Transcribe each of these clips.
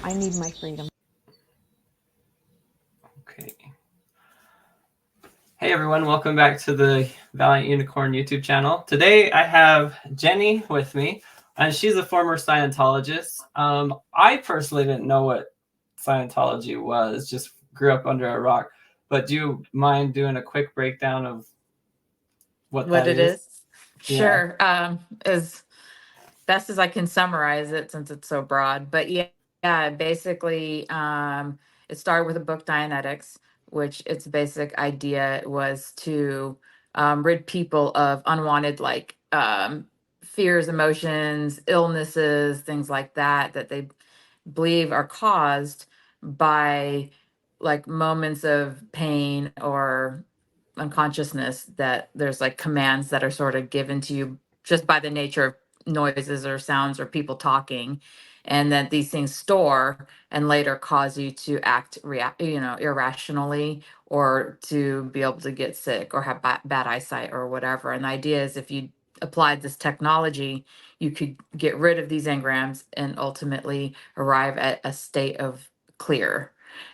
I need my freedom. Okay. Hey everyone, welcome back to the Valiant Unicorn YouTube channel. Today I have Jenny with me, and she's a former Scientologist. I personally didn't know what Scientology was, just grew up under a rock. But do you mind doing a quick breakdown of what that it is? Yeah. Sure. As best as I can summarize it since it's so broad. But yeah, basically, it started with a book, Dianetics, which its basic idea was to rid people of unwanted, like fears, emotions, illnesses, things like that, that they believe are caused by like moments of pain or unconsciousness, that there's like commands that are sort of given to you just by the nature of noises or sounds or people talking, and that these things store and later cause you to act irrationally, or to be able to get sick or have bad eyesight or whatever. And the idea is, if you applied this technology, you could get rid of these engrams and ultimately arrive at a state of clear.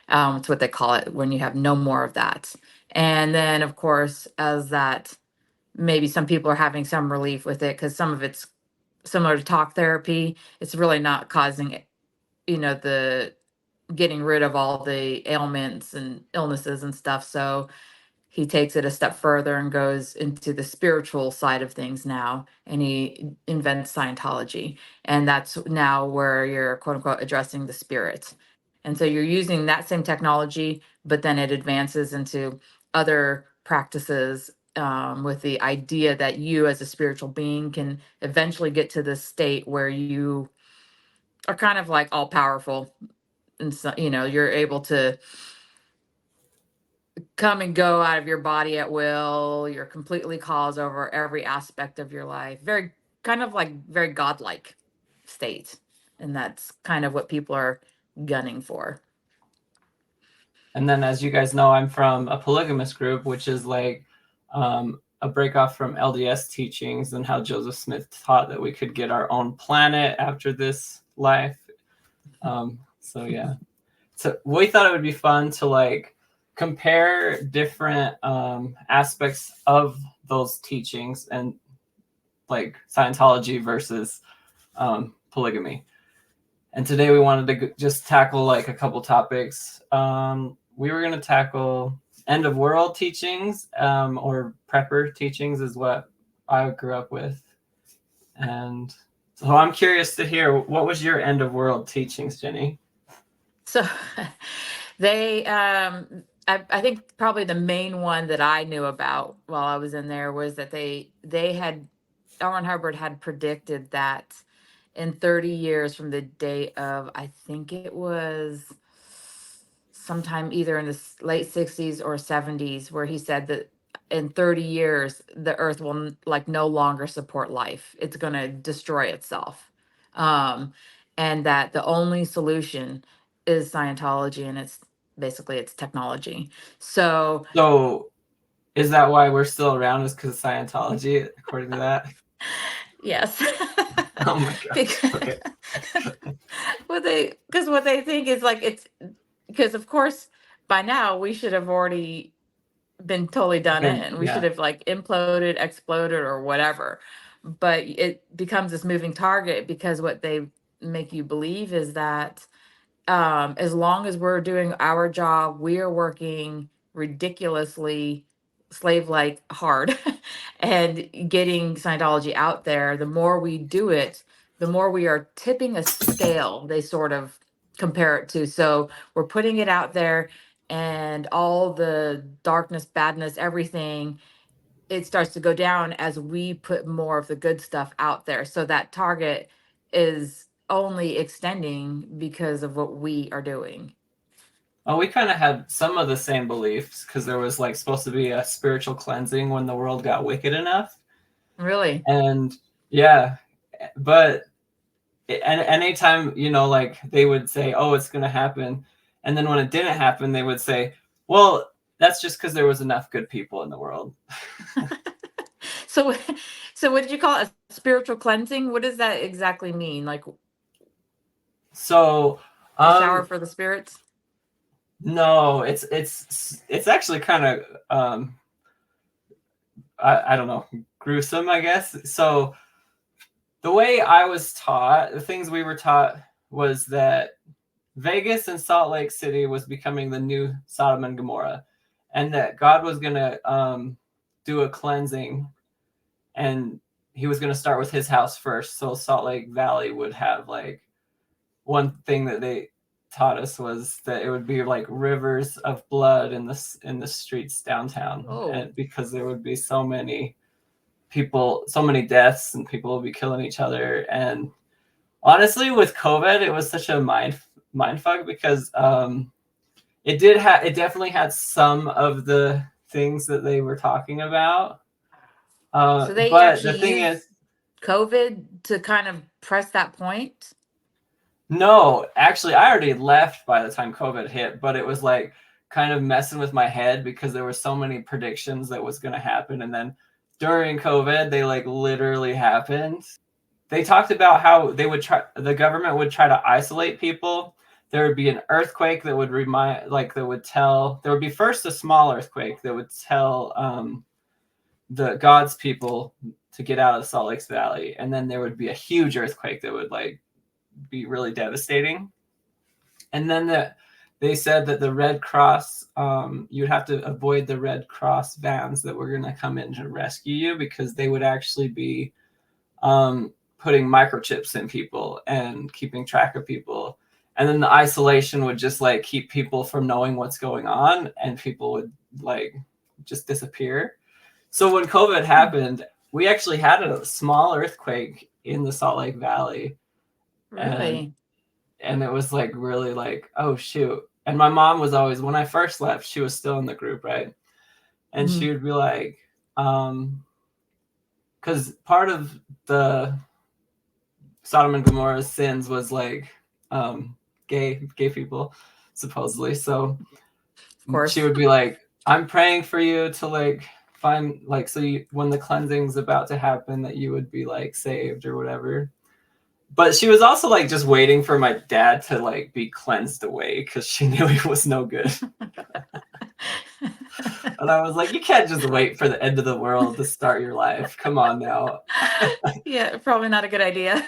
It's what they call it, when you have no more of that. And then, of course, as that, maybe some people are having some relief with it because some of it's similar to talk therapy. It's really not causing, the getting rid of all the ailments and illnesses and stuff. So he takes it a step further and goes into the spiritual side of things now, and he invents Scientology. And that's now where you're, quote unquote, addressing the spirits. And so you're using that same technology, but then it advances into other practices, with the idea that you as a spiritual being can eventually get to this state where you are kind of like all powerful. And so, you're able to come and go out of your body at will. You're completely cause over every aspect of your life. Very kind of like very godlike state. And that's kind of what people are gunning for. And then, as you guys know, I'm from a polygamous group, which is like a break off from LDS teachings and how Joseph Smith taught that we could get our own planet after this life. So yeah. So we thought it would be fun to like compare different aspects of those teachings, and like Scientology versus polygamy. And today we wanted to just tackle like a couple topics. We were going to tackle end of world teachings, or prepper teachings is what I grew up with. And so I'm curious to hear, what was your end of world teachings, Jenny? So they, I think probably the main one that I knew about while I was in there was that they had, L. Ron Hubbard had predicted that in 30 years from the date of, I think it was sometime either in the late 60s or 70s, where he said that in 30 years, the earth will like no longer support life. It's going to destroy itself. And that the only solution is Scientology, and it's basically it's technology. So is that why we're still around, is because of Scientology, according to that? yes. Oh my god. Okay. what they think is like, it's because of course by now we should have already been totally done in. We should have like imploded, exploded, or whatever. But it becomes this moving target, because what they make you believe is that as long as we're doing our job, we are working ridiculously slave-like hard and getting Scientology out there. The more we do it, the more we are tipping a scale, they sort of compare it to. So we're putting it out there, and all the darkness, badness, everything, it starts to go down as we put more of the good stuff out there. So that target is only extending because of what we are doing. Oh, we kind of had some of the same beliefs, because there was like supposed to be a spiritual cleansing when the world got wicked enough. Really? And yeah, but and anytime, like they would say, oh, it's going to happen. And then when it didn't happen, they would say, well, that's just because there was enough good people in the world. So what did you call it? A spiritual cleansing? What does that exactly mean? Like, so A shower Um, for the spirits? no, it's actually kind of I don't know, gruesome, I guess. So the way I was taught, the things we were taught was that Vegas and Salt Lake City was becoming the new Sodom and Gomorrah, and that God was gonna do a cleansing, and he was gonna start with his house first. So Salt Lake Valley would have like one thing that they taught us was that it would be like rivers of blood in the streets downtown, Oh, and because there would be so many people, so many deaths, and people would be killing each other. And honestly, with COVID, it was such a mind fuck because it definitely had some of the things that they were talking about. so they But actually the thing used is, COVID to kind of press that point? no, actually, I already left by the time COVID hit, but it was like kind of messing with my head because there were so many predictions that was going to happen. And then during COVID, they like literally happened. They talked about how the government would try to isolate people. There would be an earthquake that would there would be first a small earthquake that would tell the God's people to get out of Salt Lake Valley. And then there would be a huge earthquake that would like be really devastating. And then they said that the Red Cross, you'd have to avoid the Red Cross vans that were going to come in to rescue you because they would actually be putting microchips in people and keeping track of people. And then the isolation would just like keep people from knowing what's going on, and people would like just disappear. So when COVID happened, we actually had a small earthquake in the Salt Lake Valley, and Really? and it was like really like, oh shoot. And my mom was always, when I first left, she was still in the group, right? And Hmm. she would be like, because part of the Sodom and Gomorrah's sins was like gay people, supposedly. So Of she course. would be like, I'm praying for you to like find like so you, when the cleansing's about to happen, that you would be like saved or whatever. But she was also like just waiting for my dad to like be cleansed away because she knew he was no good. And I was like, you can't just wait for the end of the world to start your life. Come on now. Yeah, probably not a good idea.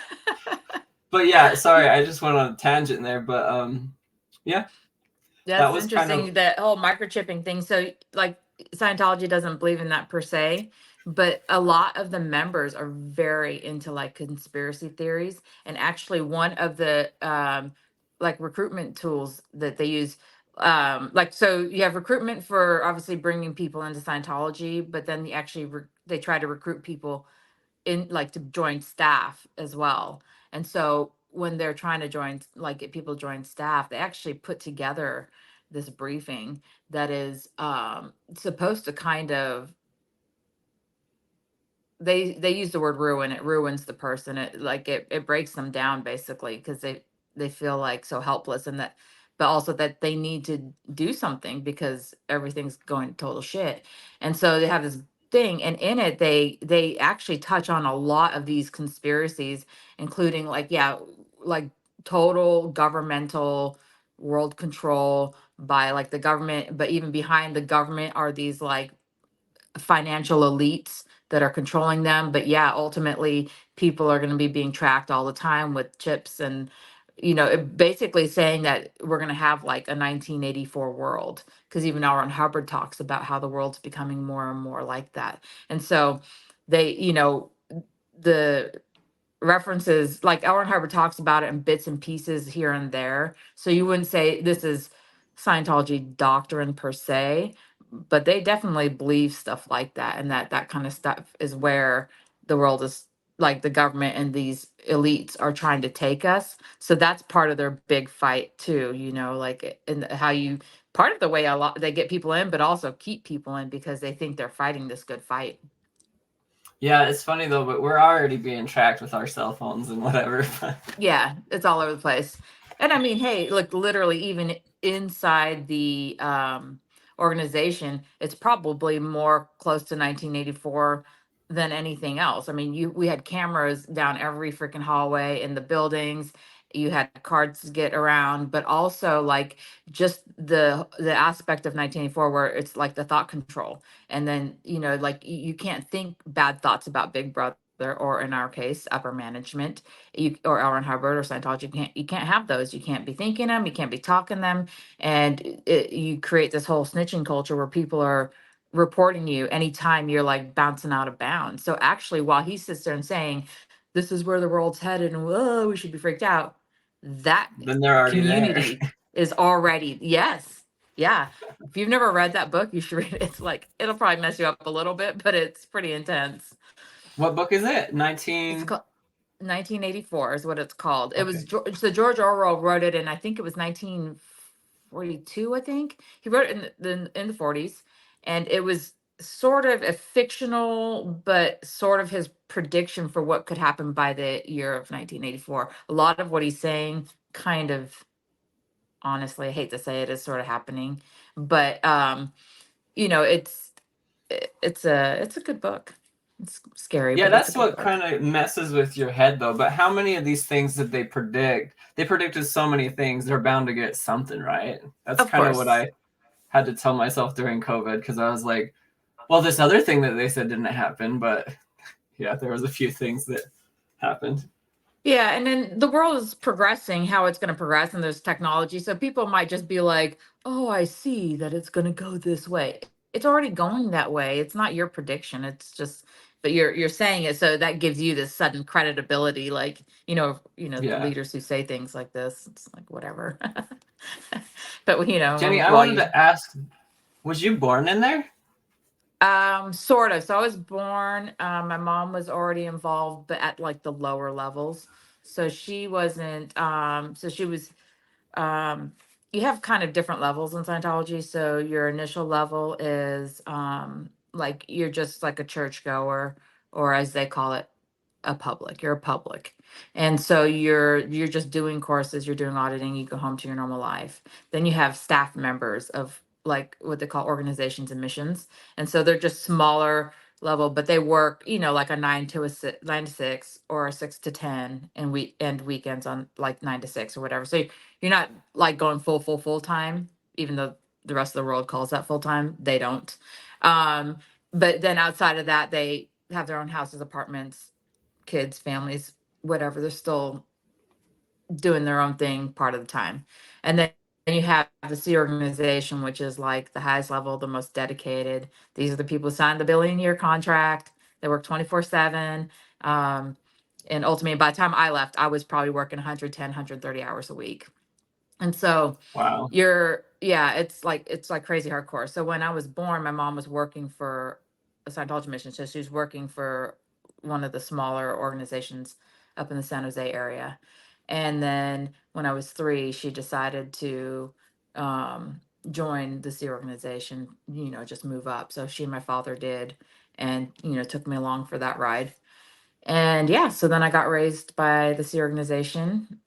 But yeah, sorry, I just went on a tangent there. But yeah, that That's was kind of interesting, that whole microchipping thing. So, like, Scientology doesn't believe in that per se, but a lot of the members are very into like conspiracy theories. And actually, one of the like recruitment tools that they use, like, so you have recruitment for obviously bringing people into Scientology, but then they try to recruit people in like to join staff as well. And so when they're trying to join, like get people join staff, they actually put together this briefing that is supposed to kind of, they use the word ruin, it ruins the person, it breaks them down basically because they feel like so helpless, and that, but also that they need to do something because everything's going to total shit. And so they have this thing, and in it they actually touch on a lot of these conspiracies, including like, yeah, like total governmental world control by like the government, but even behind the government are these like financial elites that are controlling them. But yeah, ultimately, people are going to be being tracked all the time with chips, and basically saying that we're going to have like a 1984 world, because even L. Ron Hubbard talks about how the world's becoming more and more like that. And so they, the references, like L. Ron Hubbard talks about it in bits and pieces here and there. So you wouldn't say this is Scientology doctrine per se, but they definitely believe stuff like that. And that kind of stuff is where the world is, like the government and these elites are trying to take us. So that's part of their big fight too, like in how you, part of the way a lot they get people in, but also keep people in because they think they're fighting this good fight. yeah. It's funny though, but we're already being tracked with our cell phones and whatever. Yeah, it's all over the place. And I mean, hey, look, literally even inside the organization, it's probably more close to 1984 than anything else. I mean, we had cameras down every freaking hallway in the buildings. You had cards to get around, but also like just the aspect of 1984 where it's like the thought control. And then, like you can't think bad thoughts about Big Brother, or in our case, upper management, or Ellen Hubbard or Scientology. You can't have those. You can't be thinking them. You can't be talking them. And you create this whole snitching culture where people are reporting you anytime you're like bouncing out of bounds. So actually, while he sits there and saying, "This is where the world's headed," and whoa, we should be freaked out, that Then they're already there. community is already, yes, yeah. If you've never read that book, you should read it. It's like, it'll probably mess you up a little bit, but it's pretty intense. What book is it? It's 19. called 1984 is what it's called. It was Okay. so George Orwell wrote it, and I think it was 1942. I think he wrote it in the 40s, and it was sort of a fictional, but sort of his prediction for what could happen by the year of 1984. A lot of what he's saying, kind of, honestly, I hate to say it, is sort of happening, but it's a good book. It's scary, Yeah, but it's a that's good what book. kind of messes with your head, though. But how many of these things did they predict? They predicted so many things. They're bound to get something right. That's Of kind of what course. I had to tell myself during COVID, because I was like, well, this other thing that they said didn't happen, but yeah, there was a few things that happened. Yeah, and then the world is progressing how it's going to progress, and there's technology. So people might just be like, "Oh, I see that it's going to go this way." It's already going that way. It's not your prediction. It's just, but you're saying it, so that gives you this sudden credibility. Like, the Yeah. leaders who say things like this. It's like whatever. But Jenny, I well, wanted to ask, was you born in there? sort of. So I was born, my mom was already involved, but at like the lower levels. So she wasn't, so she was, um, you have kind of different levels in Scientology. So your initial level is, like you're just like a churchgoer, or as they call it, a public. You're a public. And so you're just doing courses, you're doing auditing, you go home to your normal life. Then you have staff members of like what they call organizations and missions. And so they're just smaller level, but they work, like a 9 to 6 or a 6 to 10, and weekends on like 9 to 6 or whatever. So you're not like going full time, even though the rest of the world calls that full time. They don't. Um, but then outside of that, they have their own houses, apartments, kids, families, whatever. They're still doing their own thing part of the time. And then you have the C organization, which is like the highest level, the most dedicated. These are the people who signed the billion-year contract. They work 24/7. Um, and ultimately, by the time I left, I was probably working 110, 130 hours a week. And so Wow. yeah, it's like crazy hardcore. So when I was born, my mom was working for a Scientology mission. So she was working for one of the smaller organizations up in the San Jose area. And then when I was 3, she decided to join the C organization, just move up. So she and my father did, and took me along for that ride. And yeah, so then I got raised by the C organization.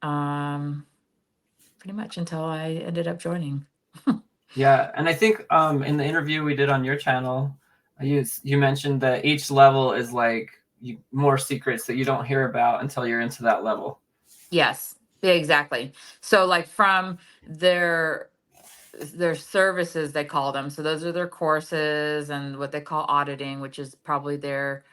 Pretty much until I ended up joining. Yeah, and I think in the interview we did on your channel, you mentioned that each level is like more secrets that you don't hear about until you're into that level. Yes, yeah, exactly. So like from their services, they call them. So those are their courses and what they call auditing, which is probably their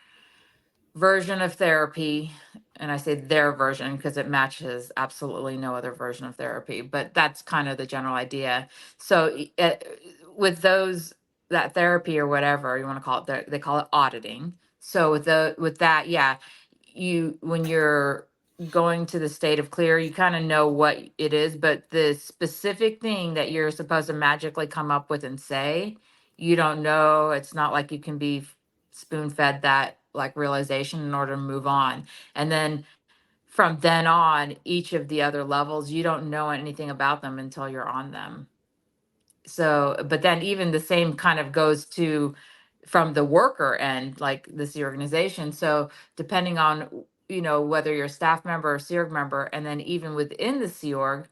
version of therapy. And I say their version because it matches absolutely no other version of therapy, but that's kind of the general idea. So with that therapy or whatever you want to call it, they call it auditing. So with that, yeah, when you're going to the state of clear, you kind of know what it is, but the specific thing that you're supposed to magically come up with and say, you don't know. It's not like you can be spoon fed that like realization in order to move on. And then from then on, each of the other levels, you don't know anything about them until you're on them. So, but then even the same kind of goes to from the worker end, like this organization. So depending on, whether you're a staff member or Sea Org member, and then even within the Sea Org,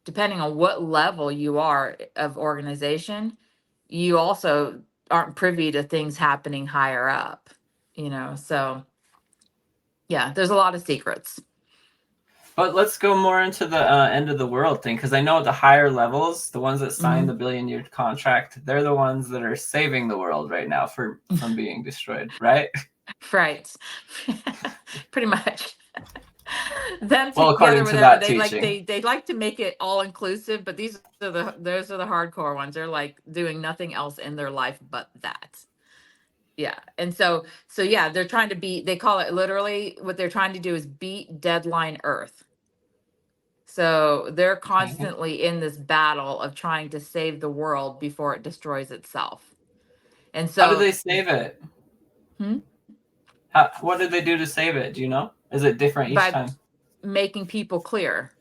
depending on what level you are of organization, you also aren't privy to things happening higher up, so yeah, there's a lot of secrets. But let's go more into the end of the world thing, because I know the higher levels, the ones that sign the billion-year contract, they're the ones that are saving the world right now from being destroyed, right? Right. Pretty much. Them Well, together according with to everyone, that they like teaching. they like to make it all inclusive, but those are the hardcore ones. They're like doing nothing else in their life but that. Yeah. And so yeah, they're trying to beat, they call it literally, what they're trying to do is beat deadline Earth. So they're Okay. constantly in this battle of trying to save the world before it destroys itself. And How do so they save it? hmm, What did they do to save it? Do you know? Is it different each by time? making people clear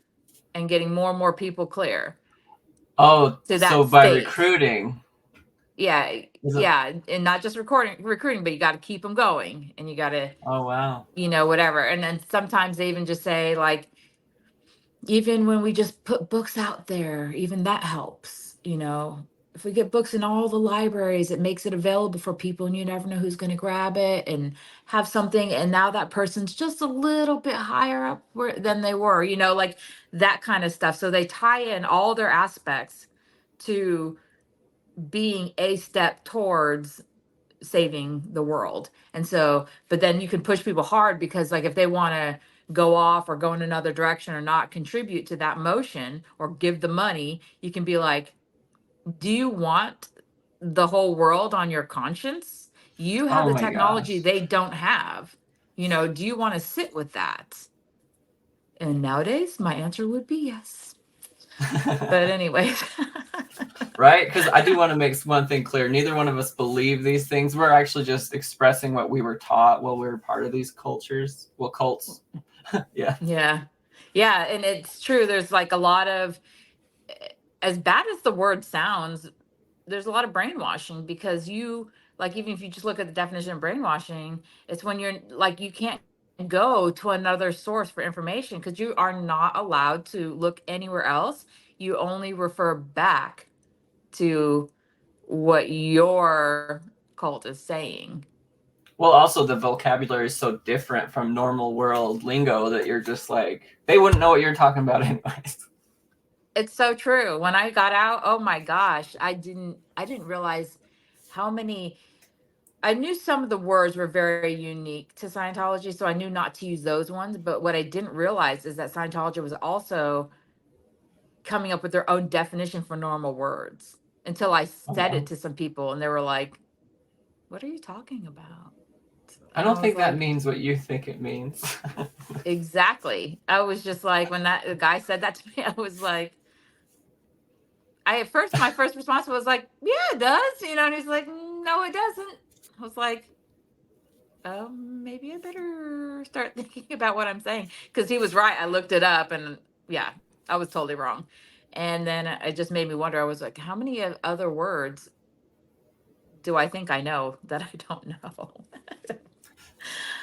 and getting more and more people clear Oh, to so that by state. recruiting. Yeah, Is it? yeah, and not just recruiting, but you got to keep them going, and you got to, Oh, wow. whatever. And then sometimes they even just say like, even when we just put books out there, even that helps. If we get books in all the libraries, it makes it available for people, and you never know who's going to grab it and have something. And now that person's just a little bit higher up than they were, like that kind of stuff. So they tie in all their aspects to being a step towards saving the world. And so, but then you can push people hard, because like if they want to go off or go in another direction or not contribute to that motion or give the money, you can be like, do you want the whole world on your conscience? You have Oh the my technology gosh. they don't have. Do you want to sit with that? And nowadays my answer would be yes. But anyways. Right? Because I do want to make one thing clear. Neither one of us believe these things. We're actually just expressing what we were taught while we were part of these cultures. Well, cults. Yeah. Yeah. Yeah, and it's true. There's like a lot of, as bad as the word sounds, there's a lot of brainwashing, because like, even if you just look at the definition of brainwashing, it's when you're like, you can't go to another source for information, because you are not allowed to look anywhere else. You only refer back to what your cult is saying. Well, also the vocabulary is so different from normal world lingo that you're just like, they wouldn't know what you're talking about anyways. It's so true. When I got out, oh my gosh, I didn't realize how many. I knew some of the words were very unique to Scientology, so I knew not to use those ones. But what I didn't realize is that Scientology was also coming up with their own definition for normal words, until I Oh, said it wow. to some people and they were like, "What are you talking about?" I And don't I was think that like, means what you think it means. "Exactly." I was just like, when that the guy said that to me, I was like, my first response was like, "Yeah, it does," and he's like, "No, it doesn't." I was like, maybe I better start thinking about what I'm saying, because he was right. I looked it up, and yeah, I was totally wrong. And then it just made me wonder. I was like, how many other words do I think I know that I don't know?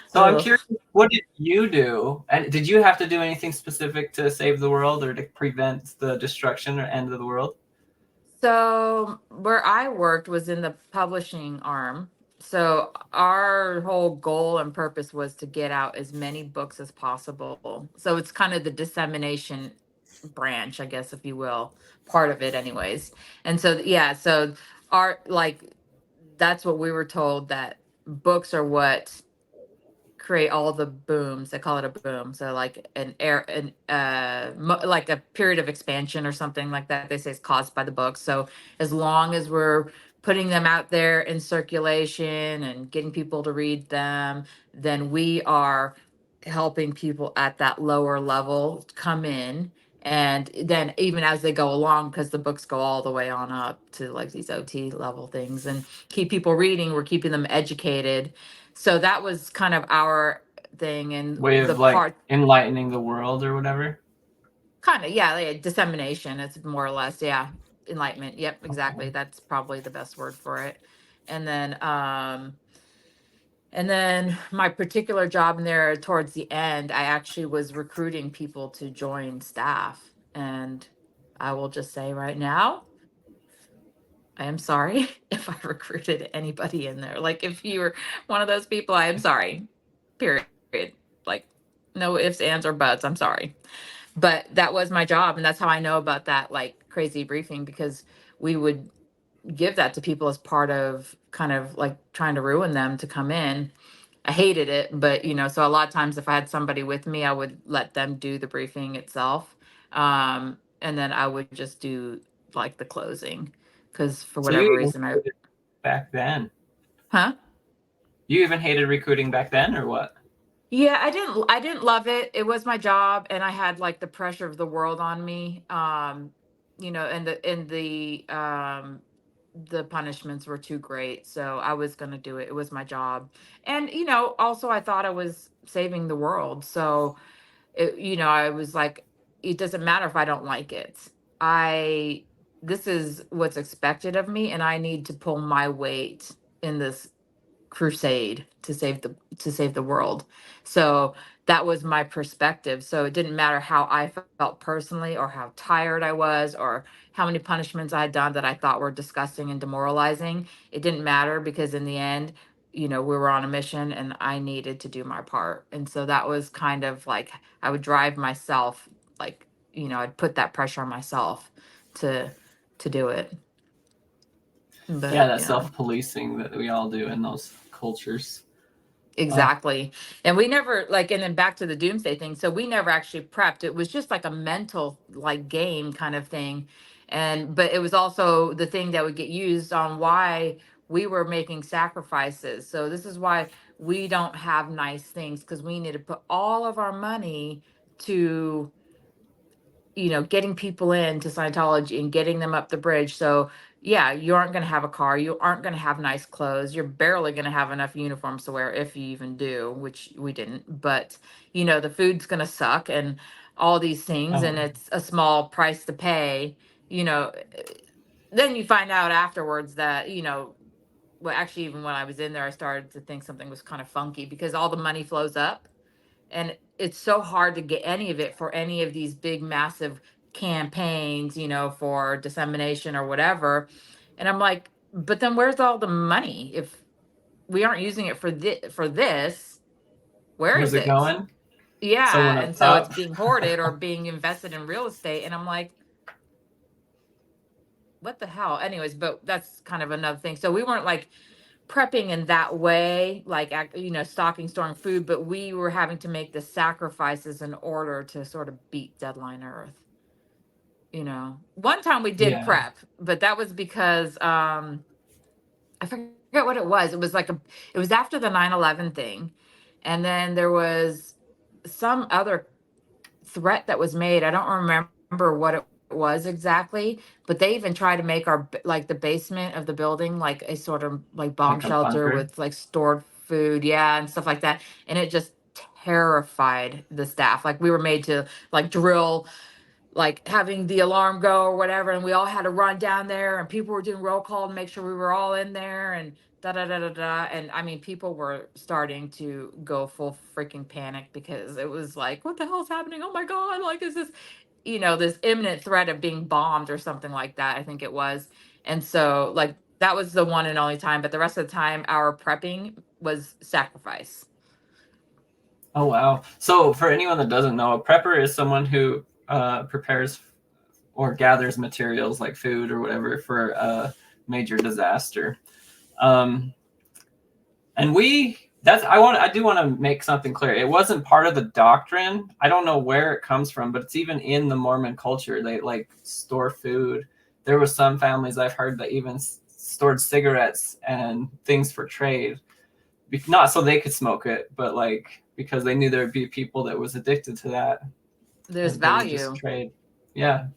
So I'm Ugh. curious, what did you do? And did you have to do anything specific to save the world or to prevent the destruction or end of the world? So where I worked was in the publishing arm. So our whole goal and purpose was to get out as many books as possible. So it's kind of the dissemination branch, I guess, if you will, part of it anyways. And so yeah, so our like that's what we were told, that books are what create all the booms. They call it a boom. So like like a period of expansion or something like that. They say is caused by the books. So as long as we're putting them out there in circulation and getting people to read them, then we are helping people at that lower level come in. And then even as they go along, because the books go all the way on up to like these OT level things, and keep people reading, we're keeping them educated. So that was kind of our thing. And Way the of like part, enlightening the world or whatever? kind of, yeah, like dissemination, it's more or less, yeah, enlightenment. Yep, exactly. Okay. That's probably the best word for it. And then and then my particular job in there towards the end, I actually was recruiting people to join staff. And I will just say right now, I am sorry if I recruited anybody in there. Like, if you were one of those people, I am sorry. Period. Like, No ifs, ands, or buts. I'm sorry. But that was my job. And that's how I know about that like crazy briefing, because we would give that to people as part of kind of like trying to ruin them to come in. I hated it, but so a lot of times if I had somebody with me, I would let them do the briefing itself. And then I would just do like the closing, because for So you whatever even reason hated back then. huh? You even hated recruiting back then, or what? Yeah, I didn't love it. It was my job, and I had like the pressure of the world on me. And the punishments were too great, so I was going to do it. It was my job. And also I thought I was saving the world. So I was like, it doesn't matter if I don't like it. I This is what's expected of me, and I need to pull my weight in this crusade to save the world. So that was my perspective. So it didn't matter how I felt personally, or how tired I was, or how many punishments I had done that I thought were disgusting and demoralizing. It didn't matter, because in the end, we were on a mission and I needed to do my part. And so that was kind of like I would drive myself, like, I'd put that pressure on myself to do it. Yeah, But that self-policing that we all do in those cultures. Uh, exactly. And we never like, and then back to the doomsday thing. So we never actually prepped. It was just like a mental like game kind of thing. But it was also the thing that would get used on why we were making sacrifices. So this is why we don't have nice things, because we need to put all of our money to getting people into Scientology and getting them up the bridge. So, yeah, you aren't going to have a car. You aren't going to have nice clothes. You're barely going to have enough uniforms to wear, if you even do, which we didn't. But, the food's going to suck and all these things. And oh, it's a small price to pay. You know, then you find out afterwards that, well, actually, even when I was in there, I started to think something was kind of funky, because all the money flows up, and it's so hard to get any of it for any of these big massive campaigns, for dissemination or whatever. And I'm like, but then where's all the money if we aren't using it for this? Where where's is it it? going? Yeah, Someone up and so it's top. being hoarded or being invested in real estate, and I'm like, what the hell? Anyways, but that's kind of another thing. So we weren't like prepping in that way, like stocking, storing food, but we were having to make the sacrifices in order to sort of beat deadline Earth. One time we did Yeah, prep, but that was because I forget what it was. It was after the 9/11 thing, and then there was some other threat that was made. I don't remember what it was exactly, but they even tried to make like the basement of the building like a sort of like bomb like a shelter bunker. with like stored food, yeah, and stuff like that. And it just terrified the staff. Like we were made to like drill, like having the alarm go or whatever, and we all had to run down there, and people were doing roll call to make sure we were all in there, and da da da da da. And I mean, people were starting to go full freaking panic, because it was like, what the hell's happening? Oh my god, like, is this this imminent threat of being bombed or something like that, I think it was. And so like that was the one and only time, but the rest of the time our prepping was sacrifice. Oh wow. So for anyone that doesn't know, a prepper is someone who prepares or gathers materials like food or whatever for a major disaster. Um, and I do want to make something clear. It wasn't part of the doctrine. I don't know where it comes from, but it's even in the Mormon culture. They like store food. There were some families I've heard that even stored cigarettes and things for trade, not so they could smoke it, but like because they knew there would be people that was addicted to that, There's and they would just value. trade. Yeah,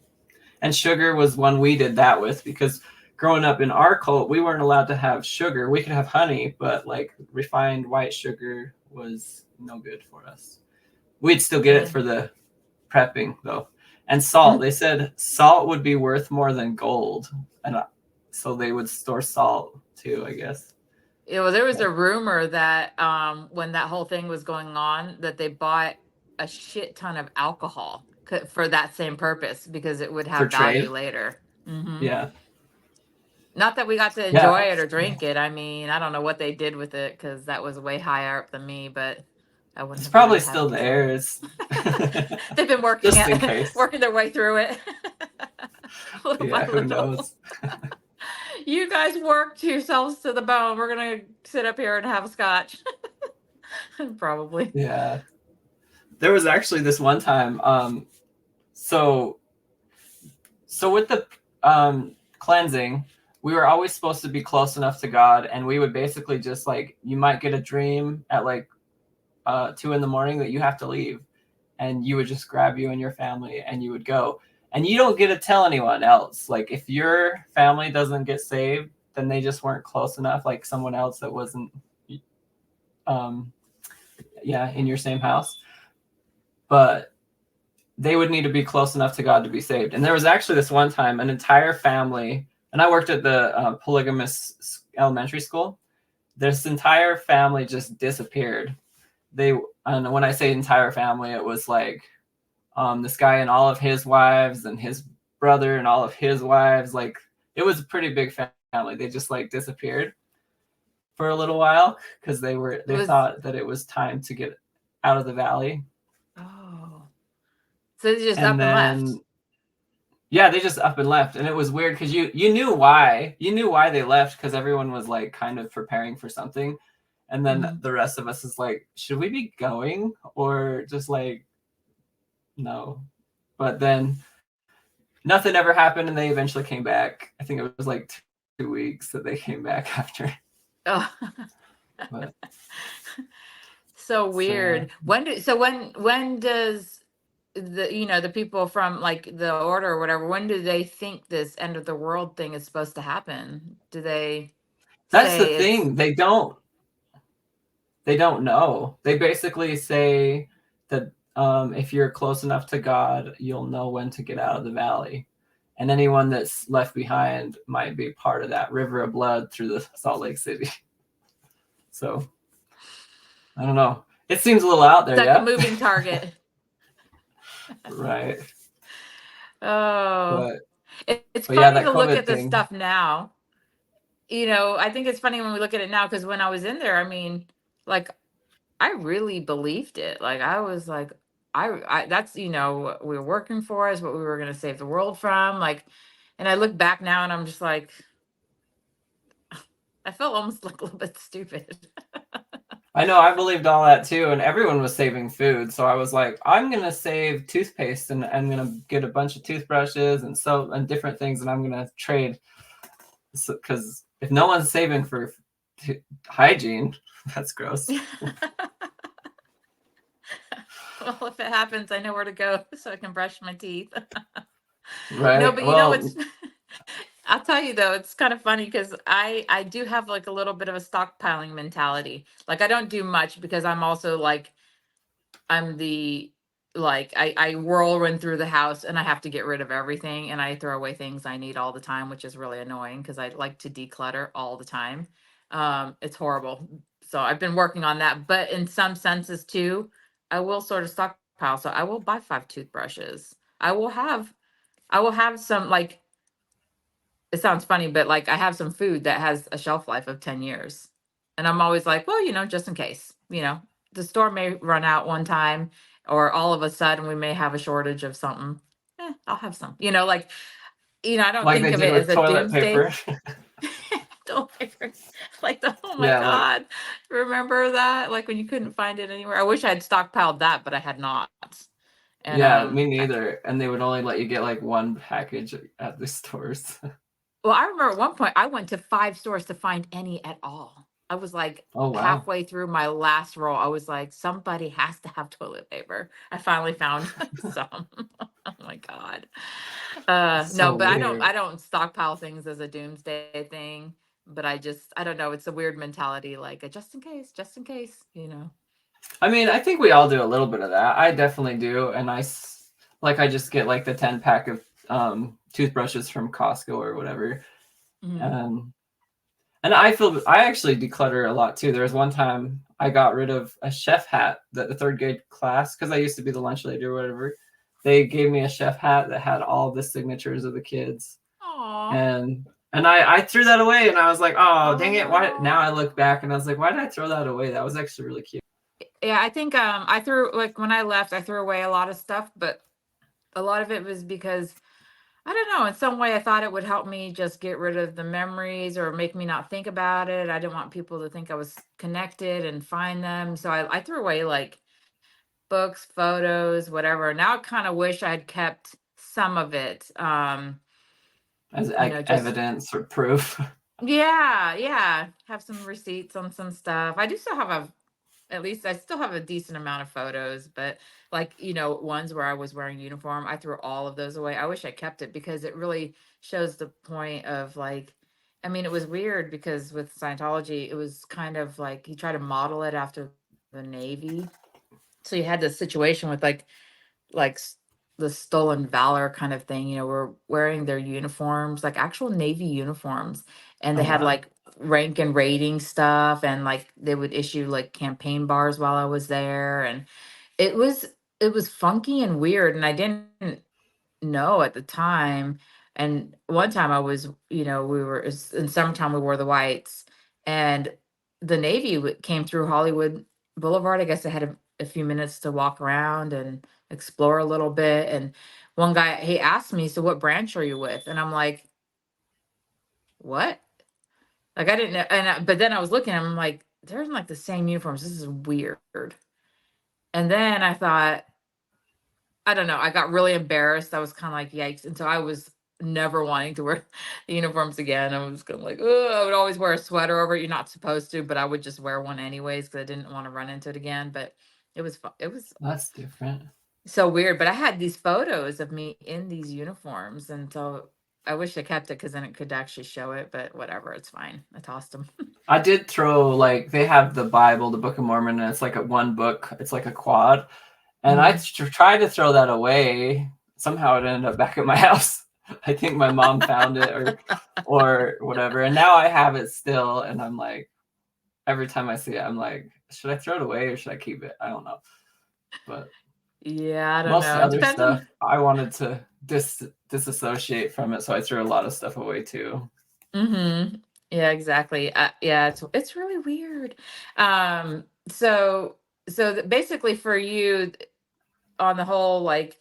and sugar was one we did that with, because growing up in our cult, we weren't allowed to have sugar. We could have honey, but like refined white sugar was no good for us. We'd still get it Yeah. for the prepping though. And salt, they said salt would be worth more than gold. And so they would store salt too, I guess. Well, there was Yeah. a rumor that when that whole thing was going on, that they bought a shit ton of alcohol for that same purpose, because it would For have value trade. later. Yeah. Not that we got to enjoy Yeah. it or drink it. I mean, I don't know what they did with it, because that was way higher up than me. But I wouldn't It's have wanted probably to have still kids then. there. It's They've been just in case. working their way through it little by Yeah, who little. knows? You guys worked yourselves to the bone. We're gonna sit up here and have a scotch. Probably. Yeah. There was actually this one time, so with the cleansing, we were always supposed to be close enough to God, and we would basically just like, you might get a dream at like 2 a.m. that you have to leave, and you would just grab you and your family and you would go, and you don't get to tell anyone else. Like if your family doesn't get saved, then they just weren't close enough, like someone else that wasn't in your same house, but they would need to be close enough to God to be saved. And there was actually this one time, an entire family, and I worked at the polygamous elementary school. This entire family just disappeared. And when I say entire family, it was like this guy and all of his wives and his brother and all of his wives. Like it was a pretty big family. They just like disappeared for a little while because they thought that it was time to get out of the valley. Oh, so they just And up and left. then yeah, they just up and left. And it was weird because you knew why they left, because everyone was like kind of preparing for something. And then the rest of us is like, should we be going or just like no? But then nothing ever happened, and they eventually came back. I think it was like 2 weeks that they came back after. Oh. But, so weird. So, When does the people from like the order or whatever, when do they think this end of the world thing is supposed to happen? Do they that's the say thing. They don't know. They basically say that if you're close enough to God, you'll know when to get out of the valley. And anyone that's left behind might be part of that river of blood through the Salt Lake City. So, I don't know. It seems a little out there, like yeah? a moving target? Right. Oh, it's but yeah, funny that to look COVID at this thing. stuff now. I think it's funny when we look at it now, because when I was in there, I mean, like, I really believed it. Like, I was like, I that's what we were working for, is what we were going to save the world from. Like, and I look back now and I'm just like, I felt almost like a little bit stupid. I know, I believed all that too, and everyone was saving food. So I was like, I'm gonna save toothpaste, and I'm gonna get a bunch of toothbrushes and soap and different things, and I'm gonna trade. Because if no one's saving for hygiene, that's gross. Well, if it happens, I know where to go so I can brush my teeth. Right. No, but well, it's I'll tell you though, it's kind of funny because I do have like a little bit of a stockpiling mentality. Like, I don't do much because I'm also like, I'm the like I whirlwind through the house and I have to get rid of everything, and I throw away things I need all the time, which is really annoying because I like to declutter all the time. It's horrible. So I've been working on that, but in some senses too, I will sort of stockpile. So I will buy 5 toothbrushes. I will have some, like, it sounds funny, but like, I have some food that has a shelf life of 10 years. And I'm always like, well, just in case, the store may run out one time, or all of a sudden we may have a shortage of something. I'll have some, like, I don't like think they of did it as with a toilet doomsday. paper. Don't ever, like, oh my Yeah, like God. Remember that? Like, when you couldn't find it anywhere. I wish I had stockpiled that, but I had not. And yeah, me neither. And they would only let you get like one package at the stores. well, I remember at one point I went to 5 stores to find any at all. I was like Oh wow. halfway through my last roll. I was like, somebody has to have toilet paper. I finally found some. Oh my God. That's No, so but weird. I don't stockpile things as a doomsday thing. But I don't know. It's a weird mentality, like a just in case, just in case. I mean, I think we all do a little bit of that. I definitely do, and I just get like the 10-pack of toothbrushes from Costco or whatever. Mhm. And I actually declutter a lot too. There was one time I got rid of a chef hat that the third grade class, because I used to be the lunch lady or whatever. They gave me a chef hat that had all the signatures of the kids, Aw. and I threw that away, and I was like, oh dang it! Why? Aw. Now I look back and I was like, why did I throw that away? That was actually really cute. Yeah, I think I threw like when I left, I threw away a lot of stuff, but a lot of it was because I don't know, in some way I thought it would help me just get rid of the memories or make me not think about it. I didn't want people to think I was connected and find them. So I threw away like books, photos, whatever. Now I kind of wish I'd kept some of it. As Just evidence or proof. yeah, yeah. Have some receipts on some stuff. I do still have a at least I still have a decent amount of photos, but like, ones where I was wearing uniform, I threw all of those away. I wish I kept it because it really shows the point of like, I mean, it was weird because with Scientology, it was kind of like he tried to model it after the Navy. So you had this situation with like the stolen valor kind of thing, were wearing their uniforms, like actual Navy uniforms. And they Oh had wow. like rank and rating stuff. And like they would issue like campaign bars while I was there. And it was, it was funky and weird. And I didn't know at the time. And one time I was, in summertime, we wore the whites. And the Navy came through Hollywood Boulevard. I guess I had a few minutes to walk around and explore a little bit. And one guy, he asked me, "So what branch are you with?" And I'm like, "What?" Like I didn't know. But then I was looking, I'm like, "They're in like the same uniforms. This is weird." And then I thought, I don't know, I got really embarrassed. I was kinda like, "Yikes," and so I was never wanting to wear the uniforms again. I was kinda like, "Ugh," I would always wear a sweater over it. You're not supposed to, but I would just wear one anyways because I didn't wanna run into it again, but it was That's different. so weird, but I had these photos of me in these uniforms, and so I wish I kept it because then it could actually show it, but whatever, it's fine. I tossed them. I did throw, like, they have the Bible, the Book of Mormon, and it's like a one book. It's like a quad, and I Mhm. tried to throw that away. Somehow it ended up back at my house. I think my mom found it or whatever, and now I have it still. And I'm like, every time I see it, I'm like, should I throw it away or should I keep it? I don't know, but Yeah, I don't most know. It other depends stuff on. I wanted to disassociate from it, so I threw a lot of stuff away too. Mhm. Yeah, exactly. Yeah, it's really weird. Basically for you on the whole like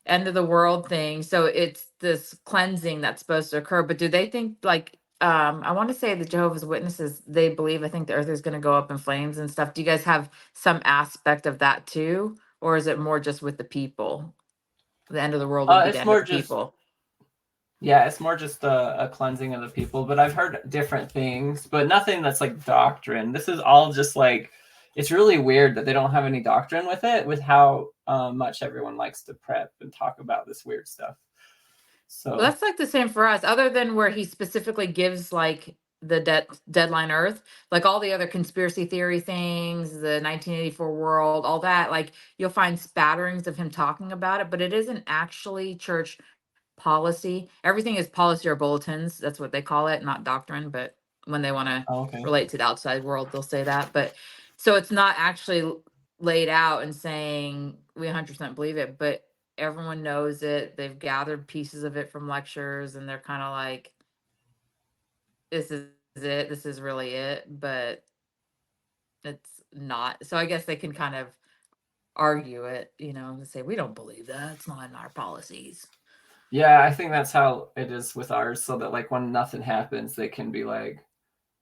end of the world thing, so it's this cleansing that's supposed to occur, but do they think like I want to say the Jehovah's Witnesses, they believe I think the earth is going to go up in flames and stuff. Do you guys have some aspect of that too, or is it more just with the people? The end of the world would be the It's end of more the just people. Yeah, it's more just a cleansing of the people, but I've heard different things, but nothing that's like doctrine. This is all just like, it's really weird that they don't have any doctrine with it, with how much everyone likes to prep and talk about this weird stuff. Well, So, that's like the same for us, other than where he specifically gives like the deadline Earth, like all the other conspiracy theory things, the 1984 world, all that. Like you'll find spatterings of him talking about it, but it isn't actually church policy. Everything is policy or bulletins. That's what they call it, not doctrine. But when they want to oh, okay. relate to the outside world, they'll say that. But so it's not actually laid out and saying we 100% believe it, but everyone knows it. They've gathered pieces of it from lectures, and they're kind of like, "This is it. This is really it." But it's not. So I guess they can kind of argue it, and say we don't believe that. It's not in our policies. Yeah, I think that's how it is with ours, so that like when nothing happens, they can be like,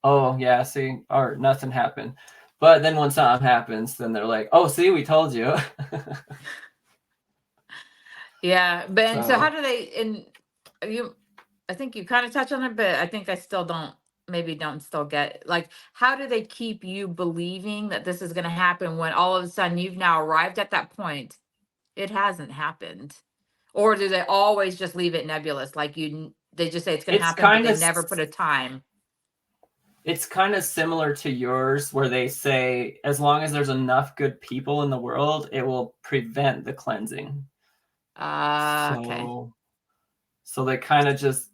oh, yeah, see, or nothing happened. But then when something happens, then they're like, oh, see, we told you. Yeah, but and so how So do they and you I think you kind of touch on it, but I think I still don't maybe don't still get like how do they keep you believing that this is going to happen when all of a sudden you've now arrived at that point? It hasn't happened. Or do they always just leave it nebulous like they just say it's going to it's happen but kind they of never put a time. it's kind of similar to yours, where they say as long as there's enough good people in the world, it will prevent the cleansing. Okay. So they kind of just,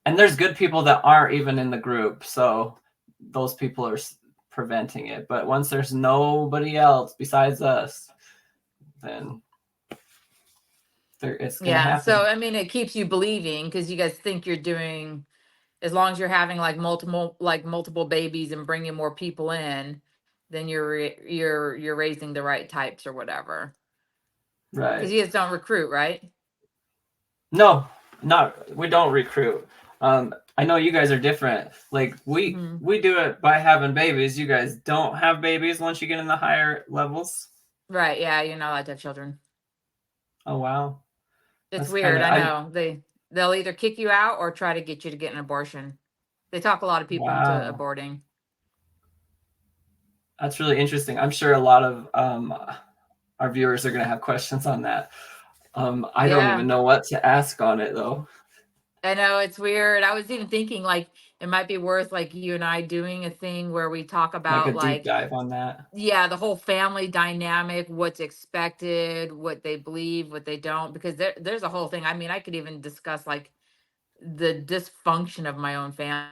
and there's good people that aren't even in the group, so those people are preventing it. But once there's nobody else besides us, then it's gonna Yeah. So happen. I mean it keeps you believing because you guys think you're doing as long as you're having like multiple babies and bringing more people in, then you're raising the right types or whatever. Because Right. you guys don't recruit, right? No, we don't recruit. I know you guys are different. Like Hmm. we do it by having babies. You guys don't have babies once you get in the higher levels. Right. Yeah, you're not allowed to have children. Oh wow, It's that's kind weird. of I I know. They'll either kick you out or try to get you to get an abortion. They talk a lot of people into wow. aborting. That's really interesting. I'm sure a lot of our viewers are going to have questions on that. I don't Yeah. even know what to ask on it though. I know it's weird. I was even thinking like it might be worth like you and I doing a thing where we talk Like a about deep like, dive on that. yeah, the whole family dynamic, what's expected, what they believe, what they don't, because there's a whole thing. I mean, I could even discuss like the dysfunction of my own family,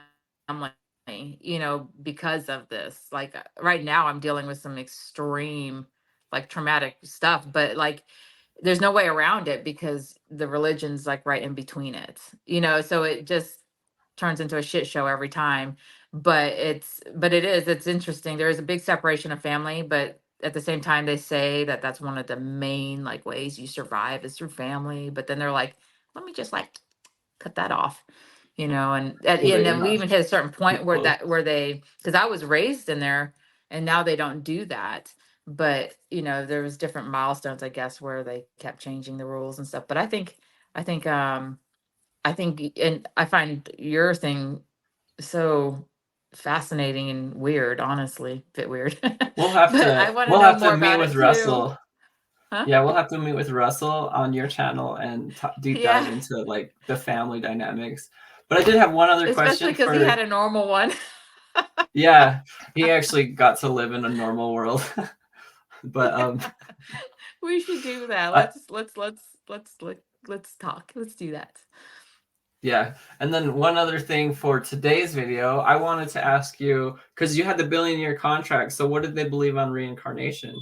because of this. Like right now I'm dealing with some extreme like traumatic stuff, but like there's no way around it because the religion's like right in between it. So it just turns into a shit show every time. But it's interesting. There is a big separation of family, but at the same time they say that that's one of the main like ways you survive is through family, but then they're like, let me just like cut that off, and Totally, I'm then we not even hit a certain point where close. because I was raised in there, and now they don't do that. But there was different milestones, I guess, where they kept changing the rules and stuff. But I think and I find your thing so fascinating and weird, honestly, a bit weird. But I want to We'll know have to more meet about with it too. Russell. Huh? Yeah, we'll have to meet with Russell on your channel and deep dive Yeah, into like the family dynamics. But I did have one other especially question because he had for, a normal one. yeah, he actually got to live in a normal world. But We should do that. I, Let's talk. Let's do that. yeah. And then one other thing for today's video, I wanted to ask you, because you had the billion-year contract, so what did they believe on reincarnation?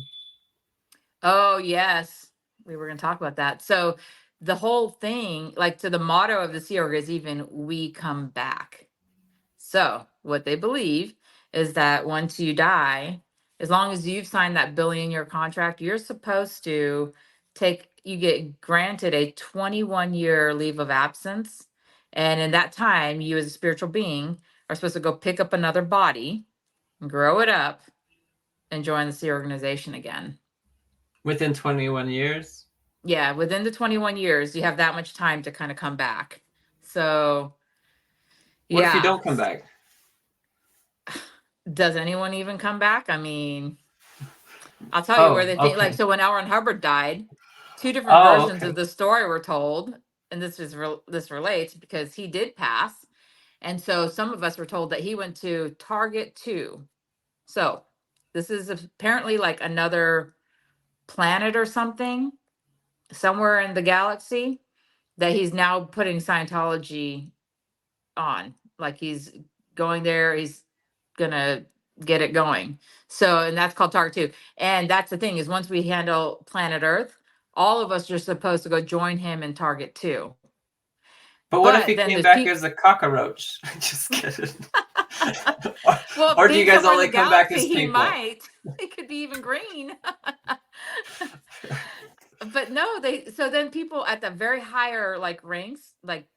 Oh, yes. We were going to talk about that. So the whole thing, like the motto of the Sea Org is even we come back. So what they believe is that once you die, as long as you've signed that billion-year contract, you're supposed to you get granted a 21-year leave of absence. And in that time, you as a spiritual being are supposed to go pick up another body, grow it up, and join the Sea Organization again. Within 21 years? Yeah, within the 21 years, you have that much time to kind of come back. So, What if you yeah. don't come back? Does anyone even come back? I mean, I'll tell you where Oh, they think, like, okay. so when L. Ron Hubbard died, two different Oh, versions okay. of the story were told, and this relates because he did pass. And so some of us were told that he went to Target 2. So, this is apparently like another planet or something somewhere in the galaxy that he's now putting Scientology on. Like he's going there, he's gonna get it going. So, and that's called Target 2. And that's the thing is once we handle planet Earth, all of us are supposed to go join him in Target 2. But what if But he then came there's back people as a cockroach? Just kidding. well, Or do you being guys somewhere in the only come back galaxy, as he people? might. It could be even green. But no, so then people at the very higher like ranks, like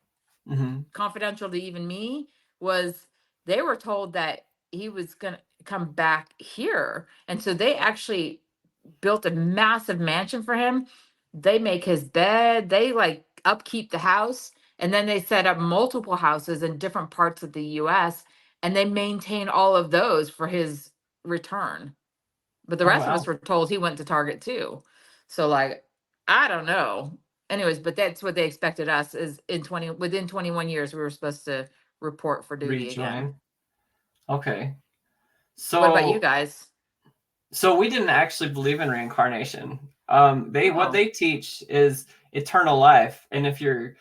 Hmm. confidential to even me, was they were told that he was going to come back here. And so they actually built a massive mansion for him. They make his bed, they like upkeep the house, and then they set up multiple houses in different parts of the US and they maintain all of those for his return. But the Oh, rest of us wow. were told he went to Target too. So like, I don't know. Anyways, but that's what they expected us is within 21 years we were supposed to report for duty again. Rejoin. Okay. What about you So guys? we didn't actually believe in reincarnation. What Oh. they teach is eternal life. And if you're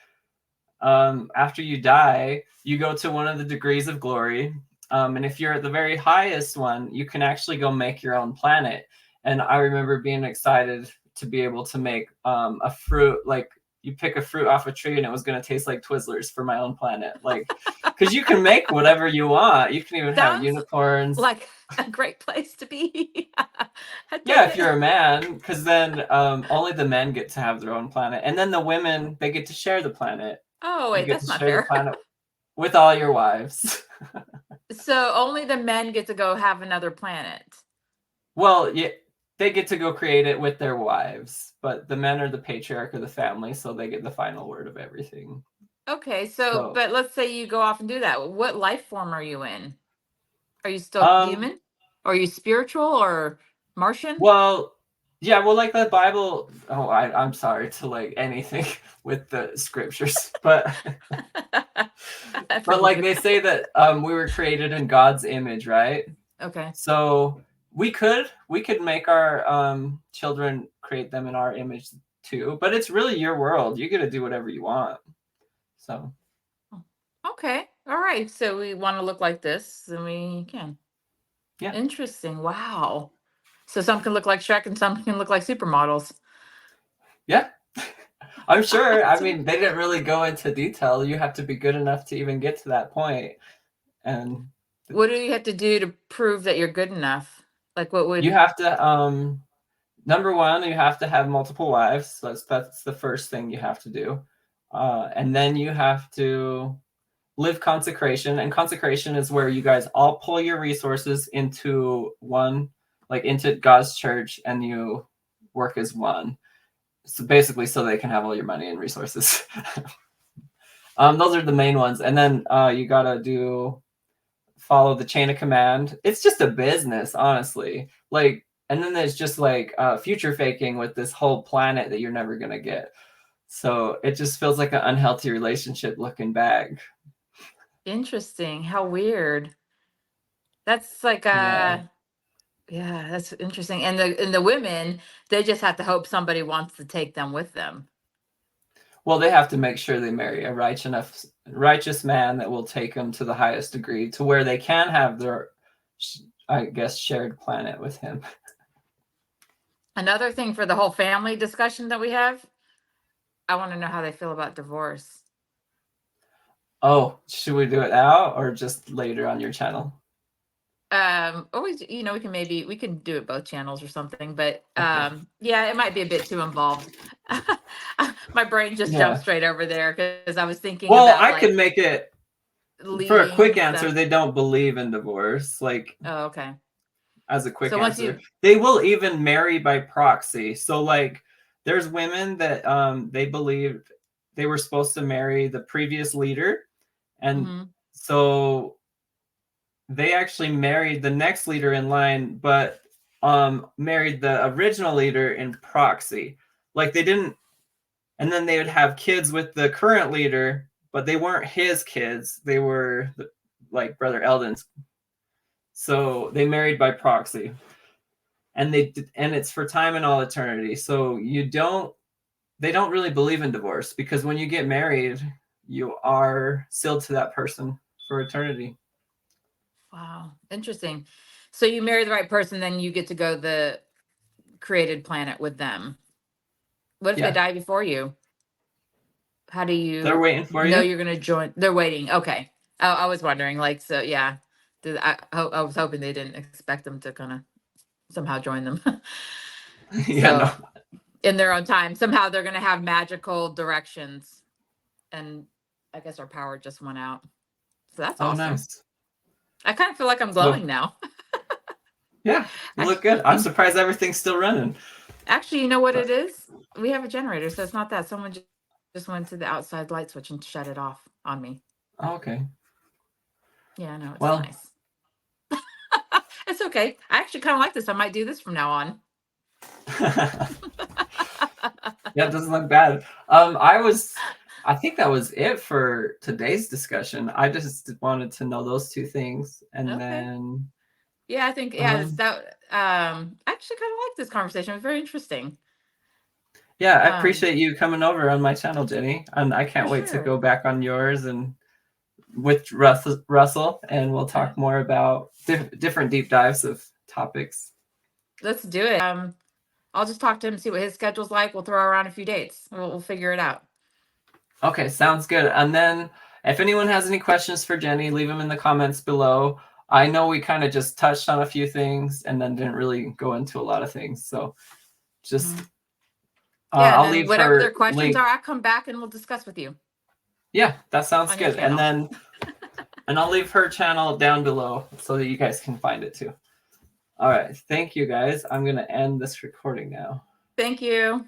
after you die, you go to one of the degrees of glory. And if you're at the very highest one, you can actually go make your own planet. And I remember being excited to be able to make a fruit, like you pick a fruit off a tree and it was going to taste like Twizzlers for my own planet. Like, Because you can make whatever you want. You can even have Sounds unicorns. like a great place to be. I'd Yeah, take if it. you're a man, because then only the men get to have their own planet, and then the women, they get to share the planet. Oh, You wait, get that's to not share the fair. planet with all your wives. So only the men get to go have another planet. Well, yeah, they get to go create it with their wives, but the men are the patriarch of the family, so they get the final word of everything. Okay, so So, but let's say you go off and do that. What life form are you in? Are you still um, human? Are you spiritual or Martian? well, yeah, well, like the Bible. Oh, I'm sorry to like anything with the scriptures, but Forgive like you. they say that we were created in God's image, right? Okay. So we could make our children, create them in our image too, but it's really your world. You get to do whatever you want. So Okay. All right. So we want to look like this, then we can. yeah, Interesting. Wow. So some can look like Shrek and some can look like supermodels. yeah. I'm sure. I That's mean, they didn't really go into detail. You have to be good enough to even get to that point, and What do you have to do to prove that you're good enough? Like what you would have to number one, you have to have multiple wives. So that's the first thing you have to do, and then you have to live consecration. And consecration is where you guys all pull your resources into one, like into God's church, and you work as one. So basically, so they can have all your money and resources. Those are the main ones, and then you gotta follow the chain of command. It's just a business, honestly. Like, and then there's just like future faking with this whole planet that you're never gonna get. So it just feels like an unhealthy relationship looking back. interesting. How weird. That's like Yeah. yeah, that's interesting. And the women, they just have to hope somebody wants to take them with them. Well, they have to make sure they marry a righteous man that will take them to the highest degree, to where they can have their, I guess, shared planet with him. Another thing for the whole family discussion that we have, I want to know how they feel about divorce. Oh, should we do it now or just later on your channel? Always, we can do it both channels or something, but Okay. yeah, it might be a bit too involved. My brain just jumped Yeah. straight over there because I was thinking Well, about I can like make it for a leaving quick and answer. stuff. They don't believe in divorce. Like, Oh, okay. as a quick So once answer, you, they will even marry by proxy. So, like, there's women that they believe they were supposed to marry the previous leader, and mhm. so they actually married the next leader in line, but married the original leader in proxy. Like, they didn't, and then they would have kids with the current leader, but they weren't his kids. They were like Brother Eldon's. So they married by proxy, and it's for time and all eternity. So they don't really believe in divorce, because when you get married, you are sealed to that person for eternity. Wow, interesting. So you marry the right person, then you get to go the created planet with them. What if they Yeah, die before you? How do they're you waiting for know you. you're going to join? They're waiting. Okay. I was wondering, like, so yeah. I was hoping they didn't expect them to kind of somehow join them. Yeah, no. So in their own time, somehow they're going to have magical directions. And I guess our power just went out. So that's Oh, awesome. nice. I kind of feel like I'm So glowing now. yeah, you look good. I'm Actually, surprised everything's still running. actually, you know what But it is? We have a generator, so it's not that. Someone just went to the outside light switch and shut it off on me. okay. Yeah, I know. It's Well, nice. It's okay. I actually kind of like this. I might do this from now on. yeah, it doesn't look bad. I think that was it for today's discussion. I just wanted to know those two things, and Okay. then Yeah, I think um, I actually kind of like this conversation. It was very interesting. yeah, I Um, appreciate you coming over on my channel, Jenny, and I for can't wait to sure. go back on yours and with Russell, and we'll Uh, talk more about different deep dives of topics. let's do it. I'll just talk to him, see what his schedule's like. We'll throw around a few dates. We'll figure it out. Okay, sounds good. And then If anyone has any questions for Jenni, leave them in the comments below. I know we kind of just touched on a few things and then didn't really go into a lot of things. So just, I'll leave whatever their her questions link. are, I'll come back and we'll discuss with you. Yeah, that sounds good. And channel. then, and I'll leave her channel down below so that you guys can find it too. All right. Thank you guys. I'm going to end this recording now. Thank you.